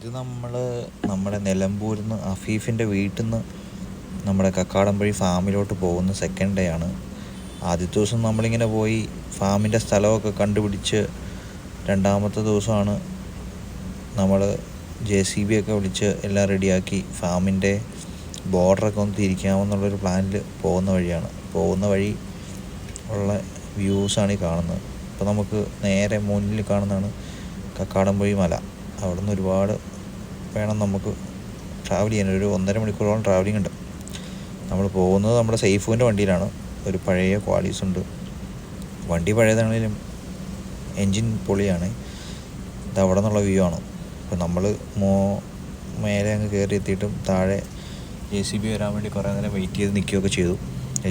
ഇത് നമ്മുടെ നിലമ്പൂരിൽ നിന്ന് അഫീഫിൻ്റെ വീട്ടിൽ നിന്ന് നമ്മുടെ കക്കാടംപൊഴി ഫാമിലോട്ട് പോകുന്ന സെക്കൻഡ് ഡേ ആണ്. ആദ്യത്തെ ദിവസം നമ്മളിങ്ങനെ പോയി ഫാമിൻ്റെ സ്ഥലമൊക്കെ കണ്ടുപിടിച്ച്, രണ്ടാമത്തെ ദിവസമാണ് നമ്മൾ JCB ഒക്കെ വിളിച്ച് എല്ലാം റെഡിയാക്കി ഫാമിൻ്റെ ബോർഡറൊക്കെ ഒന്ന് തിരിക്കാമെന്നുള്ളൊരു പ്ലാനിൽ പോകുന്ന വഴി ഉള്ള വ്യൂസാണ് ഈ കാണുന്നത്. ഇപ്പോൾ നമുക്ക് നേരെ മുന്നിൽ കാണുന്നതാണ് കക്കാടംപൊഴി മല. അവിടെ നിന്ന് ഒരുപാട് വേണം നമുക്ക് ട്രാവൽ ചെയ്യാൻ. ഒരു 1.5 മണിക്കൂറോളം ട്രാവലിംഗ് ഉണ്ട്. നമ്മൾ പോകുന്നത് നമ്മുടെ സേഫുവിൻ്റെ വണ്ടിയിലാണ്. ഒരു പഴയ ക്വാളിറ്റീസ് ഉണ്ട്. വണ്ടി പഴയതാണെങ്കിലും എൻജിൻ പൊളിയാണ്. ഇത് അവിടെ നിന്നുള്ള വ്യൂ ആണ്. അപ്പോൾ നമ്മൾ മേലെ അങ്ങ് കയറി എത്തിയിട്ടും താഴെ JCB വരാൻ വേണ്ടി കുറേ നേരം വെയിറ്റ് ചെയ്ത് നിൽക്കുകയൊക്കെ ചെയ്തു.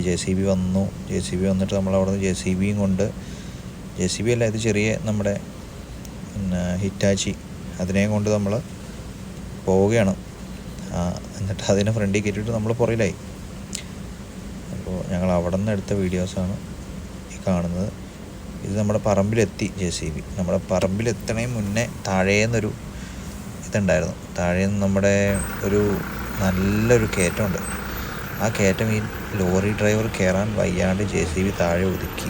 JCB വന്നിട്ട് നമ്മളവിടെ നിന്ന് JCBയും കൊണ്ട്, JCB അല്ല, ഇത് ചെറിയ നമ്മുടെ ഹിറ്റാച്ചി, അതിനെയും കൊണ്ട് നമ്മൾ പോവുകയാണ്. എന്നിട്ട് അതിനെ ഫ്രണ്ടിൽ കയറ്റിയിട്ട് നമ്മൾ പുറകിലായി. അപ്പോൾ ഞങ്ങൾ അവിടെ നിന്ന് എടുത്ത വീഡിയോസാണ് ഈ കാണുന്നത്. ഇത് നമ്മുടെ പറമ്പിലെത്തി JCB. നമ്മുടെ പറമ്പിലെത്തണേന് മുന്നേ താഴേന്നൊരു ഇതുണ്ടായിരുന്നു. താഴേന്ന് നമ്മുടെ ഒരു നല്ലൊരു കയറ്റമുണ്ട്. ആ കയറ്റം ഈ ലോറി ഡ്രൈവർ കയറാൻ വയ്യാണ്ട് JCB താഴെ ഒതുക്കി.